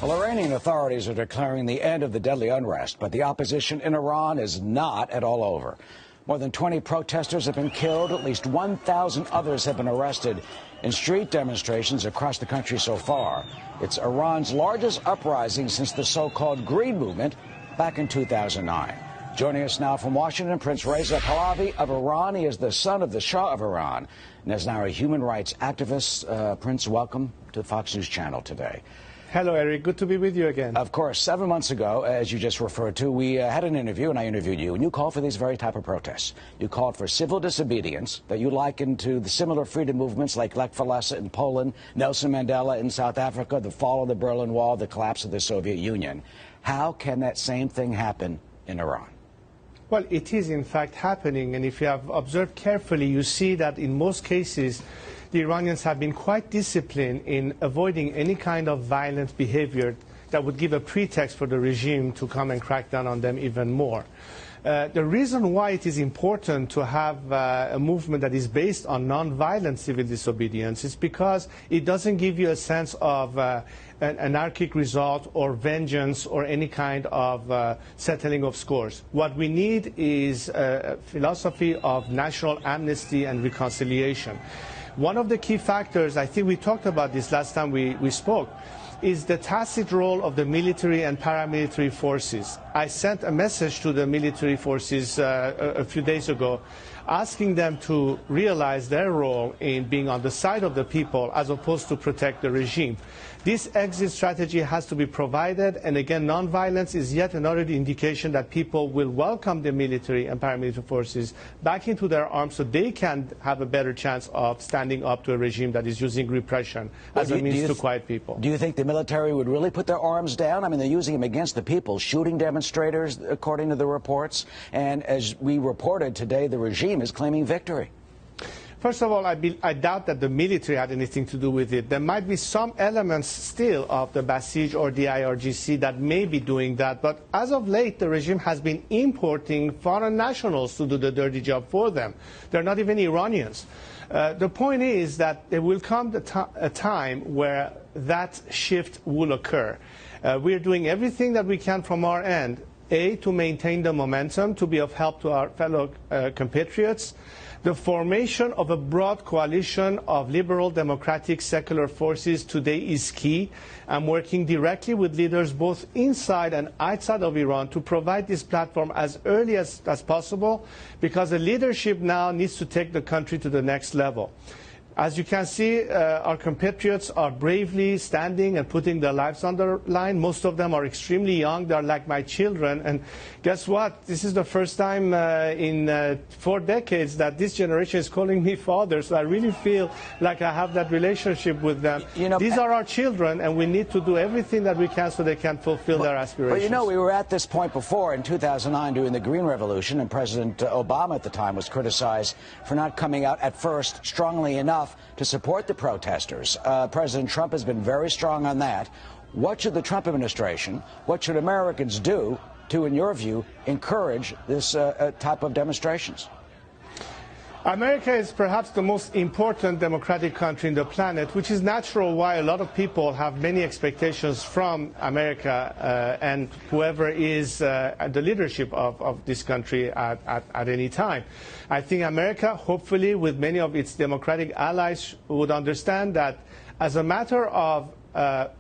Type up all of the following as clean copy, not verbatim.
Well, Iranian authorities are declaring the end of the deadly unrest, but the opposition in Iran is not at all over. More than 20 protesters have been killed. At least 1,000 others have been arrested in street demonstrations across the country so far. It's Iran's largest uprising since the so-called Green Movement back in 2009. Joining us now from Washington, Prince Reza Pahlavi of Iran. He is the son of the Shah of Iran and is now a human rights activist. Prince, welcome to the Fox News Channel today. Hello, Eric. Good to be with you again. Of course. 7 months ago, as you just referred to, we had an interview, and I interviewed you, and you called for these very type of protests. You called for civil disobedience that you likened to the similar freedom movements like Lech Walesa in Poland, Nelson Mandela in South Africa, the fall of the Berlin Wall, the collapse of the Soviet Union. How can that same thing happen in Iran? Well, it is in fact happening, and if you have observed carefully, you see that in most cases the Iranians have been quite disciplined in avoiding any kind of violent behavior that would give a pretext for the regime to come and crack down on them even more. The reason why it is important to have a movement that is based on non-violent civil disobedience is because it doesn't give you a sense of an anarchic result or vengeance or any kind of settling of scores. What we need is a philosophy of national amnesty and reconciliation. One of the key factors, I think we talked about this last time we spoke, is the tacit role of the military and paramilitary forces. I sent a message to the military forces a few days ago asking them to realize their role in being on the side of the people as opposed to protect the regime. This exit strategy has to be provided, and again, nonviolence is yet another indication that people will welcome the military and paramilitary forces back into their arms so they can have a better chance of standing up to a regime that is using repression as a means to quiet people. Do you think the military would really put their arms down? I mean, they're using them against the people, shooting demonstrators, according to the reports. And as we reported today, the regime is claiming victory. First of all, I doubt that the military had anything to do with it. There might be some elements still of the Basij or the IRGC that may be doing that, but as of late, the regime has been importing foreign nationals to do the dirty job for them. They're not even Iranians. The point is that there will come a time where that shift will occur. We're doing everything that we can from our end, A, to maintain the momentum, to be of help to our fellow compatriots. The formation of a broad coalition of liberal, democratic, secular forces today is key. I'm working directly with leaders both inside and outside of Iran to provide this platform as early as possible, because the leadership now needs to take the country to the next level. As you can see, our compatriots are bravely standing and putting their lives on the line. Most of them are extremely young. They're like my children. And guess what? This is the first time in 4 decades that this generation is calling me father. So I really feel like I have that relationship with them. You know, these are our children, and we need to do everything that we can so they can fulfill their aspirations. But you know, we were at this point before in 2009 during the Green Revolution, and President Obama at the time was criticized for not coming out at first strongly enough to support the protesters. President Trump has been very strong on that. What should the Trump administration, what should Americans do to, in your view, encourage this type of demonstrations? America is perhaps the most important democratic country in the planet, which is natural why a lot of people have many expectations from America and whoever is at the leadership of this country at any time. I think America, hopefully with many of its democratic allies, would understand that as a matter of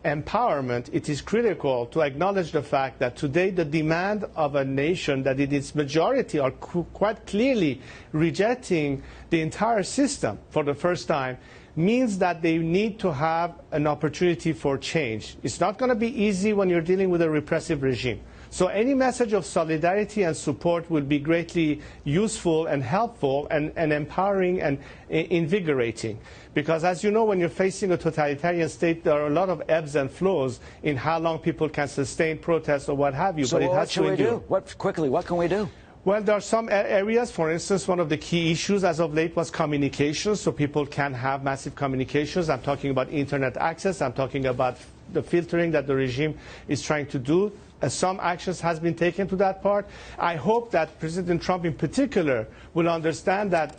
empowerment, it is critical to acknowledge the fact that today the demand of a nation that in its majority are quite clearly rejecting the entire system for the first time means that they need to have an opportunity for change. It's not going to be easy when you're dealing with a repressive regime. So any message of solidarity and support will be greatly useful and helpful and empowering and invigorating. Because as you know, when you're facing a totalitarian state, there are a lot of ebbs and flows in how long people can sustain protests or what have you. So but it has what should we do? Quickly, what can we do? Well, there are some areas. For instance, one of the key issues as of late was communications, so people can have massive communications. I'm talking about internet access. I'm talking about the filtering that the regime is trying to do. Some actions has been taken to that part. I hope that President Trump in particular will understand that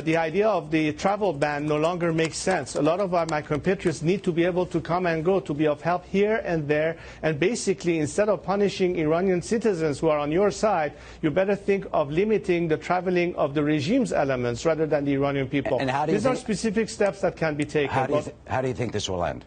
the idea of the travel ban no longer makes sense. A lot of my compatriots need to be able to come and go, to be of help here and there. And basically, instead of punishing Iranian citizens who are on your side, you better think of limiting the traveling of the regime's elements rather than the Iranian people. And how do you These are specific steps that can be taken. How do you think this will end?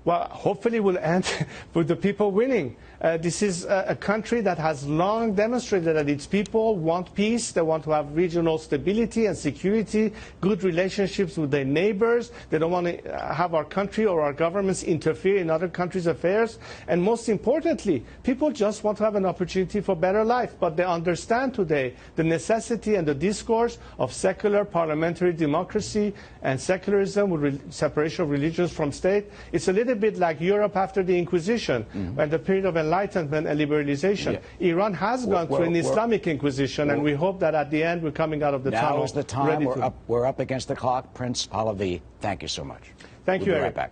Well, hopefully we'll end with the people winning. This is a country that has long demonstrated that its people want peace. They want to have regional stability and security, good relationships with their neighbors. They don't want to have our country or our governments interfere in other countries' affairs. And most importantly, people just want to have an opportunity for better life. But they understand today the necessity and the discourse of secular parliamentary democracy and secularism with separation of religions from state. It's a little bit like Europe after the Inquisition, when the period of enlightenment and liberalization. Yeah. Iran has gone through an Islamic Inquisition, and we hope that at the end we're coming out of the tunnel. Now is the time. We're up against the clock. Prince Pahlavi, thank you so much. Thank you, We'll be Eric. right back.